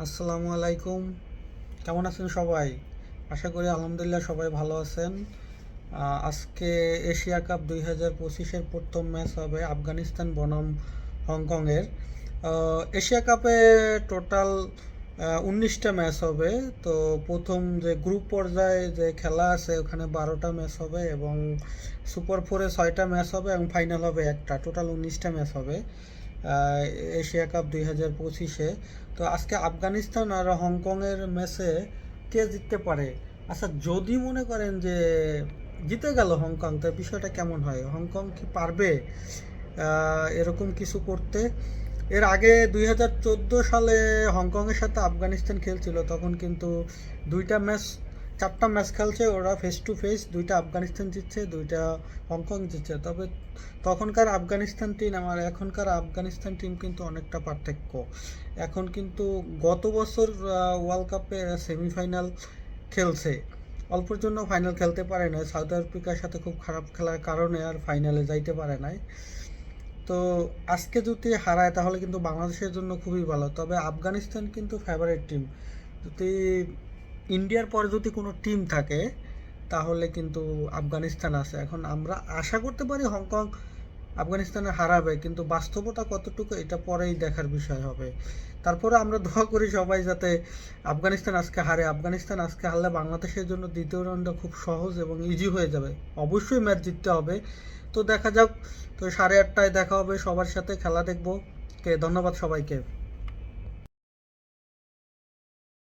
আসসালামু আলাইকুম। কেমন আছেন সবাই? আশা করি আলহামদুলিল্লাহ সবাই ভালো আছেন। আজকে এশিয়া কাপ 2025-এর প্রথম ম্যাচ হবে আফগানিস্তান বনাম হংকংয়ের। এশিয়া কাপে টোটাল 19টা ম্যাচ হবে। তো প্রথম যে গ্রুপ পর্যায়ে যে খেলা আছে ওখানে 12টা ম্যাচ হবে এবং সুপার ফোরে 6টা ম্যাচ হবে এবং ফাইনাল হবে একটা, টোটাল 19টা ম্যাচ হবে আহ, এশিয়া কাপ 2025-এ। তো আজকে আফগানিস্তান আর হংকংয়ের ম্যাচে কে জিততে পারে? আচ্ছা, যদি মনে করেন যে জিতে গেল হংকং, তো বিষয়টা কেমন হয়? হংকং কি পারবে এরকম কিছু করতে? এর আগে 2014 সালে হংকংয়ের সাথে আফগানিস্তান খেলছিল, তখন কিন্তু দুইটা ম্যাচ 4টা ম্যাচ খেলছে ওরা ফেস টু ফেস, দুইটা আফগানিস্তান জিতছে, দুইটা হংকং জিতছে। তবে তখনকার আফগানিস্তান টিম আর এখনকার আফগানিস্তান টিম কিন্তু অনেকটা পার্থক্য। এখন কিন্তু গত বছর ওয়ার্ল্ড কাপে সেমিফাইনাল খেলছে, অল্পের জন্য ফাইনাল খেলতে পারে না, সাউথ আফ্রিকার সাথে খুব খারাপ খেলার কারণে আর ফাইনালে যাইতে পারে নাই। তো আজকে যদি হারায় তাহলে কিন্তু বাংলাদেশের জন্য খুবই ভালো। তবে আফগানিস্তান কিন্তু ফেভারিট টিম। যদি ইন্ডিয়ার পরে যদি কোনো টিম থাকে তাহলে কিন্তু আফগানিস্তান আছে। এখন আমরা আশা করতে পারি হংকং আফগানিস্তানে হারাবে, কিন্তু বাস্তবতা কতটুকু এটা পরেই দেখার বিষয় হবে। তারপরে আমরা দোয়া করি সবাই যাতে আফগানিস্তান আজকে হারে। আফগানিস্তান আজকে হারলে বাংলাদেশের জন্য দ্বিতীয় রাউন্ডটা খুব সহজ এবং ইজি হয়ে যাবে। অবশ্যই ম্যাচ জিততে হবে। তো দেখা যাক। তো 8:30টায় দেখা হবে সবার সাথে, খেলা দেখবো। ধন্যবাদ সবাইকে।